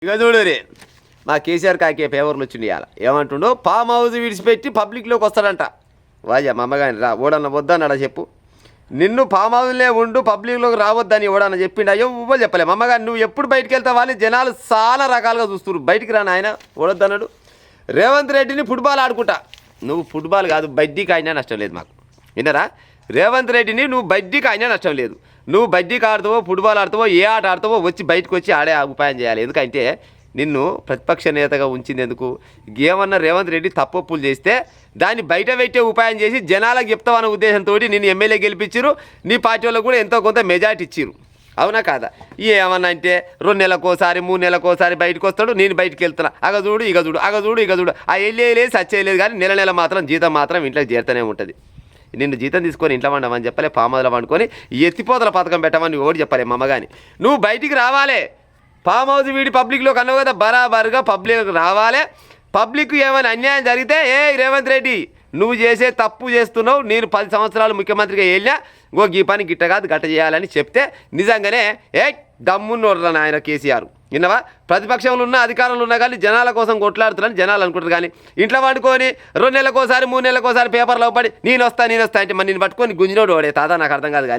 ఇక చూడు రే మా కేసీఆర్ కాకే పేపర్లు వచ్చింది ఇవాళ ఏమంటుండో ఫామ్ హౌస్ విడిచిపెట్టి పబ్లిక్లోకి వస్తాడంట. వాజా మా అమ్మగాని రా ఓడన్న వద్దన్నాడా చెప్పు. నిన్ను ఫామ్ హౌస్లే ఉండు పబ్లిక్లోకి రావద్దని ఓడన్న చెప్పిండు. అయ్యో ఇవ్వలు చెప్పలే మా అమ్మగారు. నువ్వు ఎప్పుడు బయటికి వెళ్తావా అని జనాలు చాలా రకాలుగా చూస్తున్నారు. బయటికి రాను ఆయన ఓడొద్దన్నాడు. రేవంత్ రెడ్డిని ఫుట్బాల్ ఆడుకుంటా. నువ్వు ఫుట్బాల్ కాదు బడ్డీకి అయినా నష్టం లేదు మాకు. విన్నారా? రేవంత్ రెడ్డిని నువ్వు బడ్డీకి అయినా నష్టం లేదు. నువ్వు బడ్డీకి ఆడుతావో ఫుట్బాల్ ఆడుతావో ఏ ఆట ఆడుతావో వచ్చి బయటకు వచ్చి ఆడే ఉపాయం చేయాలి. ఎందుకంటే నిన్ను ప్రతిపక్ష నేతగా ఉంచింది ఎందుకు? ఏమన్నా రేవంత్ రెడ్డి తప్పొప్పులు చేస్తే దాన్ని బయట పెట్టే ఉపాయం చేసి జనాలకు చెప్తావన్న ఉద్దేశంతో నిన్ను ఎమ్మెల్యే గెలిపించారు. నీ పార్టీ వాళ్ళకు కూడా ఎంతో కొంత మెజార్టీ ఇచ్చారు. అవునా కాదా? ఏమన్నా అంటే 2 నెలలకోసారి 3 నెలలకోసారి బయటకు వస్తాడు. నేను బయటికి వెళ్తున్నా అగ చూడు ఇక చూడు అగ చూడు ఇక చూడు. ఆ వెళ్ళేలేదు సచ్చేయలేదు కానీ నెల మాత్రం జీతం మాత్రం ఇంట్లోకి చేరుతూనే ఉంటుంది. నిన్ను జీతం తీసుకొని ఇంట్లో వండమని చెప్పలే, ఫామ్ హౌస్లో వండుకొని ఎత్తిపోతల పథకం పెట్టమని ఓడి చెప్పలే మా అమ్మగాని. నువ్వు బయటికి రావాలే. ఫామ్ హౌస్ వీడి పబ్లిక్లో కన్నావు కదా, బరాబరుగా పబ్లిక్ రావాలి. పబ్లిక్ ఏమైనా అన్యాయం జరిగితే రేవంత్ రెడ్డి నువ్వు చేసే తప్పు చేస్తున్నావు, నేను 10 సంవత్సరాలు ముఖ్యమంత్రిగా వెళ్ళినా ఈ పని గిట్ట కాదు గట్ట చేయాలని చెప్తే నిజంగానే దమ్మున్నోడ్రా నాయన కేసీఆర్. విన్నవా? ప్రతిపక్షంలో ఉన్న అధికారంలో ఉన్నా కానీ జనాల కోసం కొట్లాడుతున్నారని జనాలు అనుకుంటారు. కానీ ఇంట్లో వండుకొని 2 నెలలకోసారి 3 నెలలకోసారి పేపర్లో పడి నేను వస్తా అంటే మరి నేను పట్టుకొని గుంజినోడు వాడే తాత నాకు అర్థం కాదు కానీ